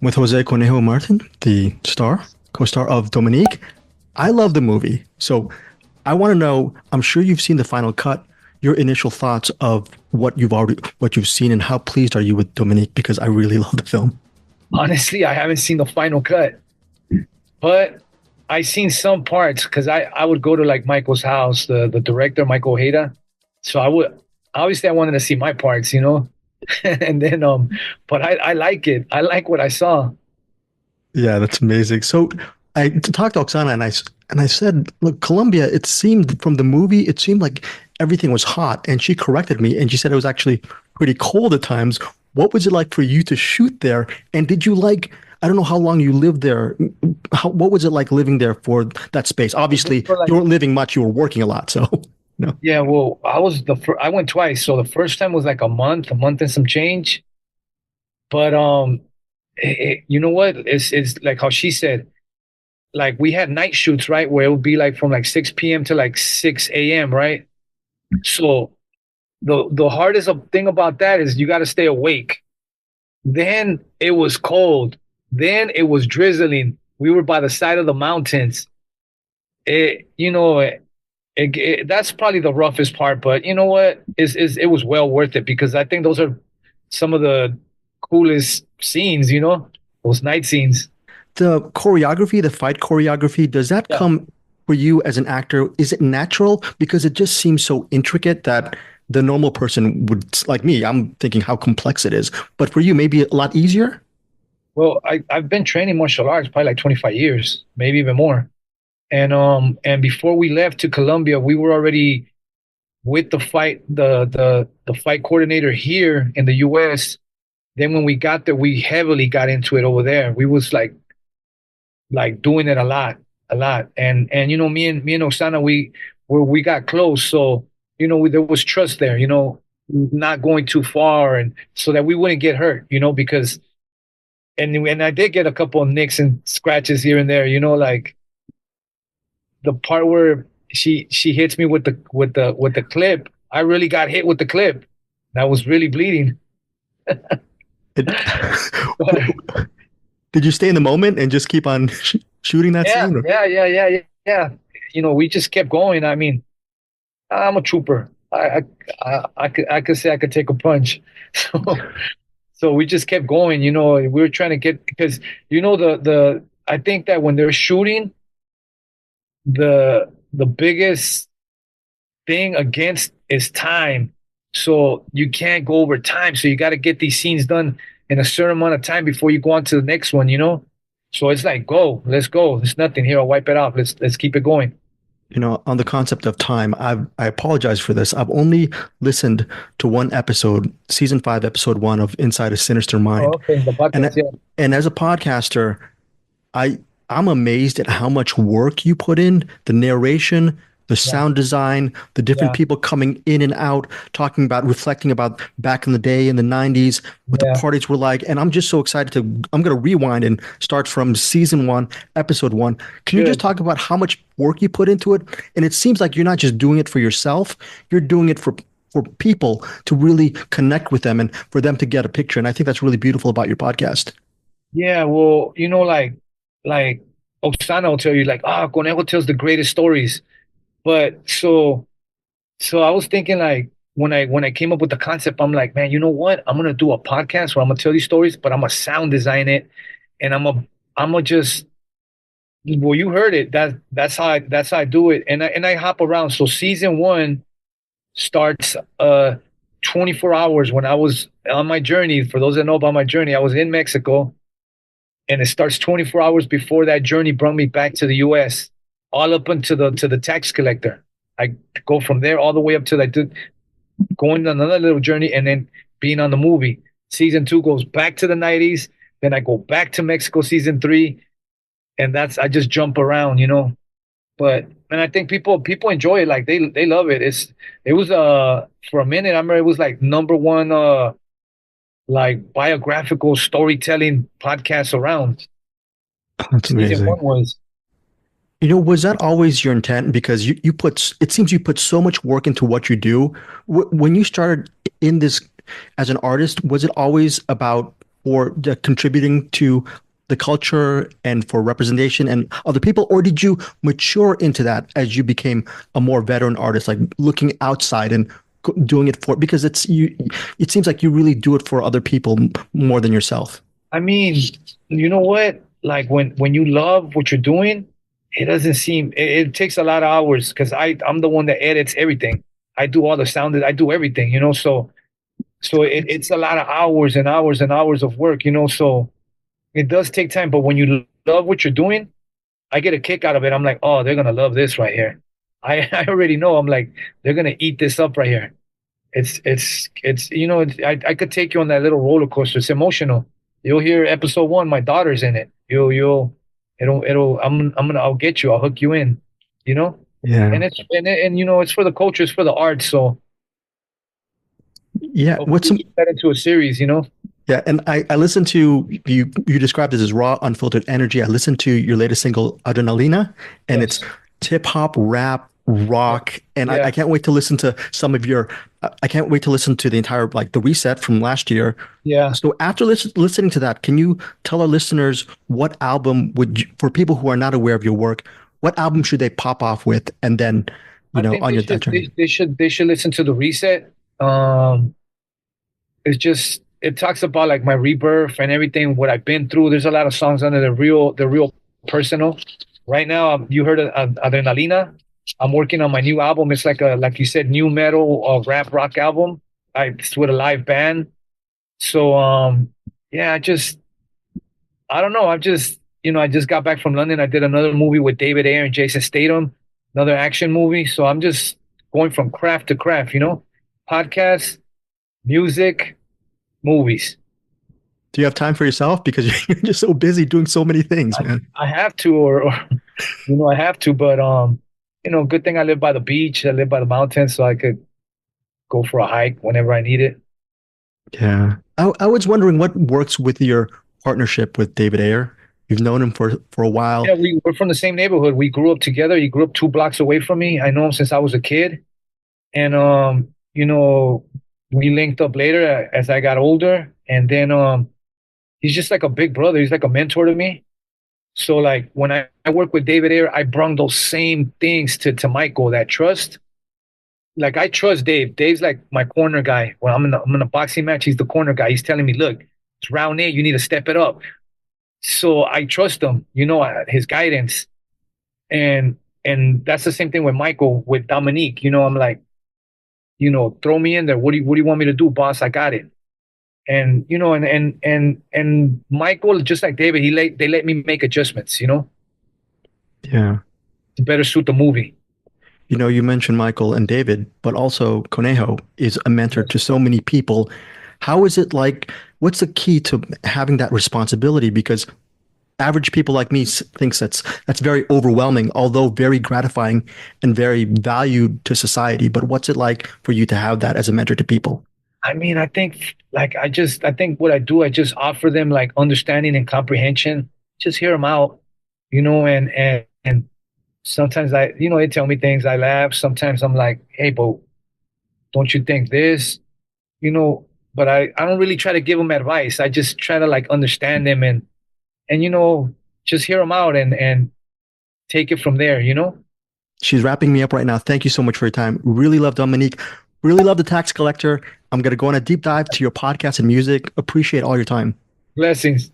with Jose Conejo Martin, the co-star of Dominique. I love the movie. So I want to know, I'm sure you've seen the final cut, your initial thoughts of what you've seen and how pleased are you with Dominique because I really love the film. Honestly, I haven't seen the final cut, but I seen some parts because I would go to like Michael's house, the director Michael Hayda. So I would obviously I wanted to see my parts, and then but I like it. I like what I saw. Yeah, that's amazing. So I talked to Oksana and I said, look, Colombia, it seemed from the movie, it seemed like everything was hot. And she corrected me and she said it was actually pretty cold at times. What was it like for you to shoot there? And did you like, I don't know how long you lived there. What was it like living there for that space? Obviously, For like you weren't living much, you were working a lot. So, no. yeah, well, I went twice. So the first time was like a month and some change. But you know what? It's like how she said. Like we had night shoots, right? Where it would be like from like 6 p.m. to like 6 a.m., right? So the hardest thing about that is you got to stay awake. Then it was cold. Then it was drizzling. We were by the side of the mountains. That's probably the roughest part, but you know what? Is it was well worth it because I think those are some of the coolest scenes, those night scenes. The choreography, the fight choreography, does that Yeah. come for you as an actor? Is it natural? Because it just seems so intricate that the normal person would, like me, I'm thinking how complex it is. But for you, maybe a lot easier? Well, I've been training martial arts probably like 25 years, maybe even more. And before we left to Colombia, we were already with the fight coordinator here in the US. Then when we got there, we heavily got into it over there. We was like doing it a lot. And me and Osana, we got close. So, there was trust there, not going too far and so that we wouldn't get hurt, because and I did get a couple of nicks and scratches here and there, like the part where she hits me with the clip. I really got hit with the clip. I was really bleeding. It, But did you stay in the moment and just keep on shooting that yeah, scene? Or? yeah, yeah, yeah, yeah, yeah. We just kept going. I mean, I'm a trooper. I could say I could take a punch. So we just kept going. We were trying to get because the I think that when they're shooting, the biggest thing against is time. So you can't go over time. So you got to get these scenes done in a certain amount of time before you go on to the next one. So it's like, let's go. There's nothing here. I'll wipe it off. Let's keep it going. On the concept of time, I apologize for this. I've only listened to one episode, season 5, episode 1 of Inside a Sinister Oh, Mind. okay. The podcast, And yeah, and as a podcaster, I I'm amazed at how much work you put in, the narration, the yeah, sound design, the different yeah, people coming in and out, talking about, reflecting about back in the day in the 90s, what the yeah, parties were like. And I'm just so excited I'm going to rewind and start from season 1, episode 1. Can you just good. talk about how much work you put into it? And it seems like you're not just doing it for yourself, you're doing it for people to really connect with them and for them to get a picture. And I think that's really beautiful about your podcast. Yeah, well, like Oksana will tell you, like, Conejo tells the greatest stories. But so I was thinking like when I came up with the concept, I'm like, man, you know what? I'm gonna do a podcast where I'm gonna tell these stories, but I'm gonna sound design it, and I'm gonna just well, you heard it. That's how I do it, and I hop around. So season one starts 24 hours when I was on my journey. For those that know about my journey, I was in Mexico, and it starts 24 hours before that journey brought me back to the U.S. all up into the tax collector. I go from there all the way up to like going on another little journey and then being on the movie. Season two goes back to the 90s. Then I go back to Mexico season three. And that's I just jump around. But and I think people enjoy it. Like they love it. It was for a minute, I remember it was like number one like biographical storytelling podcast around. That's Season amazing. one was. Was that always your intent? Because it seems you put so much work into what you do. When you started in this as an artist, was it always about for contributing to the culture and for representation and other people, or did you mature into that as you became a more veteran artist, like looking outside and doing it for, because it's you, it seems like you really do it for other people more than yourself. I mean, you know what? Like when you love what you're doing, it doesn't seem it takes a lot of hours because I'm the one that edits everything. I do all the sound, I do everything, you know. So it's a lot of hours and hours and hours of work, you know. So it does take time, but when you love what you're doing, I get a kick out of it. I'm like, oh, they're gonna love this right here. I already know. I'm like, they're gonna eat this up right here. It's you know, I could take you on that little roller coaster. It's emotional. You'll hear episode one, my daughter's in it. It'll I'll get you. I'll hook you in, you know. Yeah. And you know, it's for the culture, it's for the art. So Yeah. hopefully What's we some, get that into a series, you know. yeah, and I listened to you. You described it as raw, unfiltered energy. I listened to your latest single, Adrenalina, and it's Yes. hip hop, rap, Yeah. rock, and I Yeah. can't wait to listen to some of your. I can't wait to listen to the entire like the reset from last year. Yeah. So after listening to that, can you tell our listeners what album would you, for people who are not aware of your work, what album should they pop off with, and then I think on they your that should journey? they should listen to the reset. It's just it talks about like my rebirth and everything, what I've been through. There's a lot of songs under the real personal. Right now, you heard of Adrenalina. I'm working on my new album. It's like a like you said, new metal rap rock album. It's with a live band. So yeah, I don't know. I just got back from London. I did another movie with David Ayer and Jason Statham, another action movie. So I'm just going from craft to craft, you know, podcasts, music, movies. Do you have time for yourself because you're just so busy doing so many things, I, man? I have to, or you know, I have to. But you know, good thing I live by the beach. I live by the mountains, so I could go for a hike whenever I need it. Yeah. I was wondering what works with your partnership with David Ayer. You've known him for a Yeah, while. we're from the same neighborhood. We grew up together. He grew up 2 blocks away from me. I know him since I was a kid, and you know, we linked up later as I got older, and then he's just like a big brother. He's like a mentor to me. So like when I work with David Ayer, I bring those same things to Michael, that trust. Like I trust Dave. Dave's like my corner guy. When I'm in a boxing match, he's the corner guy. He's telling me, look, it's round 8, you need to step it up. So I trust him, you know, his guidance. And that's the same thing with Michael, with Dominique. You know, I'm like, you know, throw me in there. What do you want me to do, boss? I got it. And you know, and Michael, just like David, they let me make adjustments, you know, Yeah. to better suit the movie. You know, you mentioned Michael and David, but also Conejo is a mentor to so many people. How is it like, what's the key to having that responsibility? Because average people like me thinks that's very overwhelming, although very gratifying and very valued to society. But what's it like for you to have that as a mentor to people? I mean, I think like I think what I do, I just offer them like understanding and comprehension. Just hear them out, you know, and sometimes you know, they tell me things, I laugh. Sometimes I'm like, hey, but don't you think this, you know? But I don't really try to give them advice. I just try to like understand them and you know, just hear them out and take it from there, you know? She's wrapping me up right now. Thank you so much for your time. Really love Dominique. Really love The Tax Collector. I'm going to go on a deep dive to your podcast and music. Appreciate all your time. Blessings.